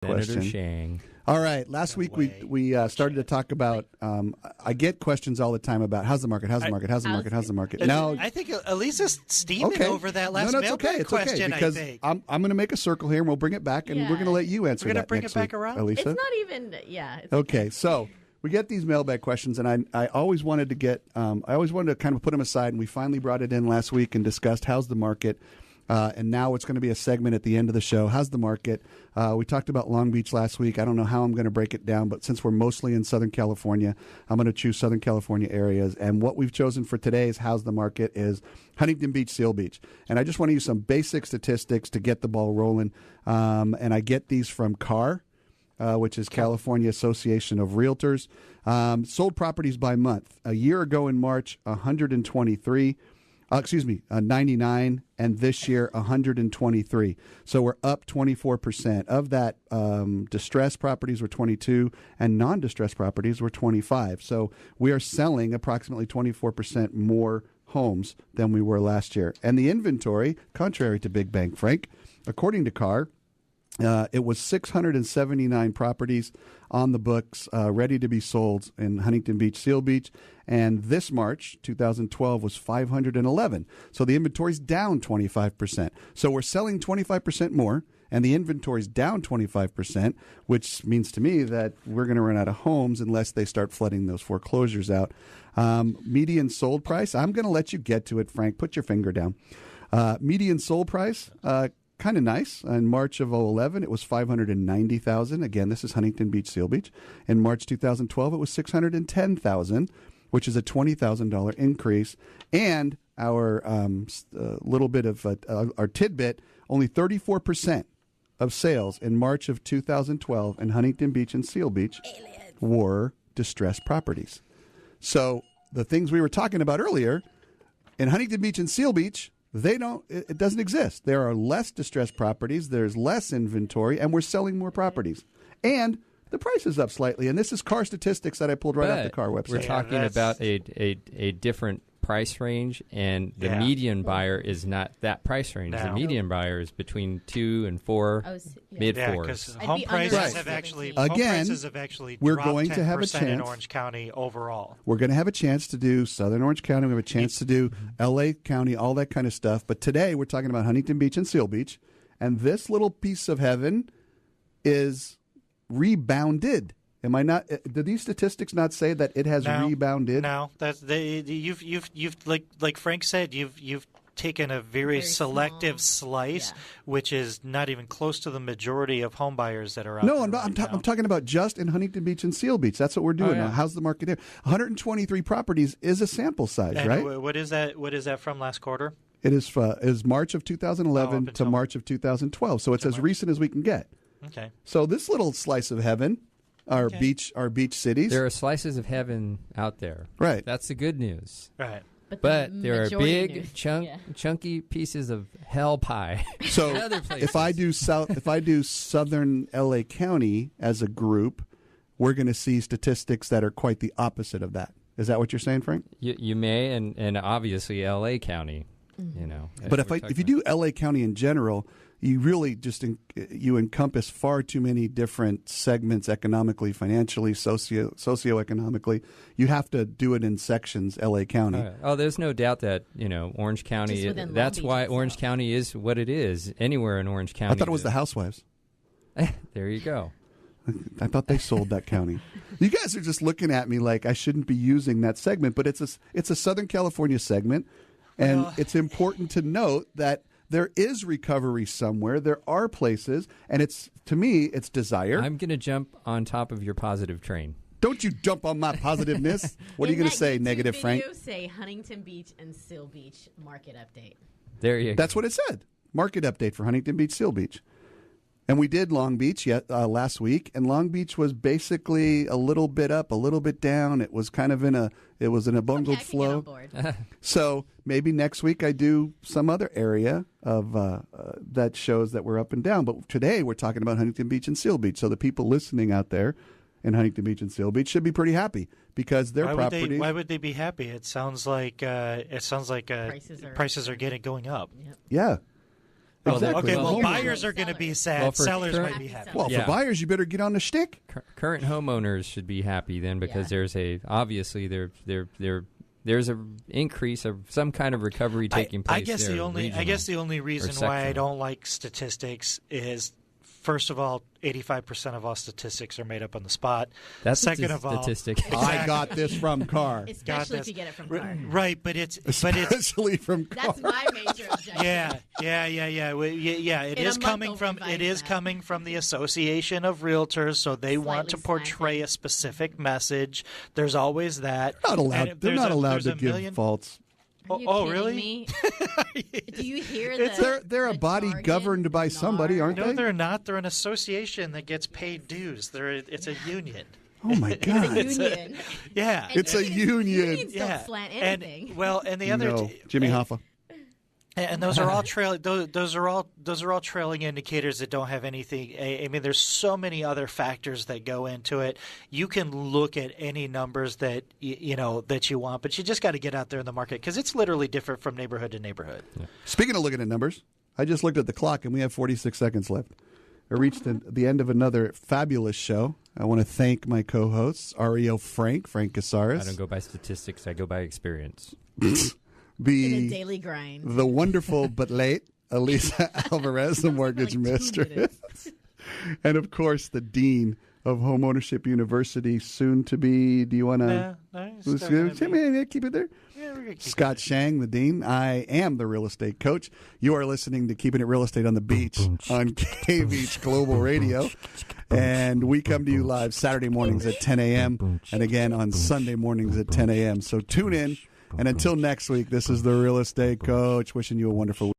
Senator Shang. All right. Last week we started to talk about. I get questions all the time about how's the market. Now I think Alyssa's steaming over that last mailbag question. Because I think I'm going to make a circle here and we'll bring it back and we're going to let you answer. We're going to bring it back around, Alissa. It's not even. Yeah. It's okay. So we get these mailbag questions, and I always wanted to get. I always wanted to kind of put them aside, and we finally brought it in last week and discussed how's the market. And now it's going to be a segment at the end of the show. How's the market? We talked about Long Beach last week. I don't know how I'm going to break it down, but since we're mostly in Southern California, I'm going to choose Southern California areas. And what we've chosen for today's How's the Market is Huntington Beach, Seal Beach. And I just want to use some basic statistics to get the ball rolling. And I get these from CAR, which is California Association of Realtors. Sold properties by month. A year ago in March, 123. 99, and this year 123. So we're up 24%. Of that, distressed properties were 22, and non-distressed properties were 25. So we are selling approximately 24% more homes than we were last year. And the inventory, contrary to Big Bang Frank, according to CAR, it was 679 properties on the books ready to be sold in Huntington Beach, Seal Beach. And this March, 2012, was 511. So the inventory's down 25%. So we're selling 25% more, and the inventory's down 25%, which means to me that we're going to run out of homes unless they start flooding those foreclosures out. Median sold price, I'm going to let you get to it, Frank. Put your finger down. Median sold price, kind of nice. In March of 2011, it was $590,000. Again, this is Huntington Beach, Seal Beach. In March 2012, it was $610,000, which is a $20,000 increase. And our little bit of our tidbit, only 34% of sales in March of 2012 in Huntington Beach and Seal Beach were distressed properties. So the things we were talking about earlier, in Huntington Beach and Seal Beach, it doesn't exist. There are less distressed properties, there's less inventory, and we're selling more properties. And the price is up slightly. And this is CAR statistics that I pulled right off the CAR website. We're talking about a different price range, and the median buyer is not that price range. The median buyer is between 2 and 4, mid 4s. Because home prices have actually we're dropped going to have a 10% chance in Orange County overall. We're going to have a chance to do Southern Orange County. We have a chance to do L.A. County, all that kind of stuff. But today we're talking about Huntington Beach and Seal Beach, and this little piece of heaven is rebounded. Am I not? Do these statistics not say that it has rebounded? No, that's you've like Frank said, you've taken a very selective slice, which is not even close to the majority of home buyers that are out. No, I'm talking about just in Huntington Beach and Seal Beach. That's what we're doing now. How's the market there? 123 properties is a sample size, and right? What is that? What is that from last quarter? It is March of 2011 to March of 2012. So it's as recent as we can get. Okay. So this little slice of heaven. Our beach cities. There are slices of heaven out there. Right. That's the good news. Right. But there are big, chunky pieces of hell pie. So if I do Southern LA County as a group, we're going to see statistics that are quite the opposite of that. Is that what you're saying, Frank? You may, and obviously LA County. You know. But if you do LA County in general, you really just you encompass far too many different segments economically, financially, socioeconomically. You have to do it in sections, L.A. County. Oh, there's no doubt that, Orange County, that's why Orange County is what it is, anywhere in Orange County. I thought it was the Housewives. There you go. I thought they sold that county. You guys are just looking at me like I shouldn't be using that segment, but it's a Southern California segment, and it's important to note that there is recovery somewhere. There are places, and to me, it's desire. I'm going to jump on top of your positive train. Don't you jump on my positiveness. What are you going to say, negative Frank? Say Huntington Beach and Seal Beach market update. There you go. That's what it said. Market update for Huntington Beach, Seal Beach. And we did Long Beach last week, and Long Beach was basically a little bit up, a little bit down. It was kind of in a bungled flow. So maybe next week I do some other area of that shows that we're up and down. But today we're talking about Huntington Beach and Seal Beach. So the people listening out there in Huntington Beach and Seal Beach should be pretty happy because their properties. Why would they be happy? It sounds like prices are going up. Yeah. Exactly. Okay, well, Homeowners. buyers are going to be sad. Well, for Sellers current- might be happy. Well, Yeah. for buyers, you better get on the shtick. Current homeowners should be happy then because there's obviously there's a increase of some kind of recovery taking place. I guess the only reason why I don't like statistics is, first of all, 85% of all statistics are made up on the spot. That's Second a of all, statistic. I got this from Carr. Especially if you get it from Carr. Right, but it's Especially from Carr. That's my major objection. Yeah. Well, yeah. It In is a month coming they'll from revise that. coming from the Association of Realtors, so they want to Slightly portray slanted. a specific message. There's always that. They're not allowed, And they're not allowed there's to a give million- false. Are you Oh, kidding really? Me? Do you hear the They're a the body jargon, governed by the somebody, aren't No, they? they're not. They're an association that gets paid dues. It's a union. Oh my God! union? Yeah. And It's a union. Unions Yeah. don't slant anything. And the other No, Jimmy Hoffa. and those are all those are all trailing indicators that don't have anything. I mean, there's so many other factors that go into it. You can look at any numbers that that you want, but you just got to get out there in the market because it's literally different from neighborhood to neighborhood. Yeah. Speaking of looking at numbers, I just looked at the clock and we have 46 seconds left. I reached the end of another fabulous show. I want to thank my co-hosts, REO Frank Casares. I don't go by statistics. I go by experience. In a the daily grind. the wonderful but late Alissa Alvarez, the mortgage Like 2 mistress, minutes. and of course the dean of Homeownership University, soon to be. Do you want to? Keep it there. Yeah, we're gonna keep Scott Shang, the dean. I am the real estate coach. You are listening to Keeping It Real Estate on the Beach on KVH Global Radio. And we come to you live Saturday mornings at 10 a.m. and again on Sunday mornings at 10 a.m. So tune in. And until next week, this is the real estate coach wishing you a wonderful week.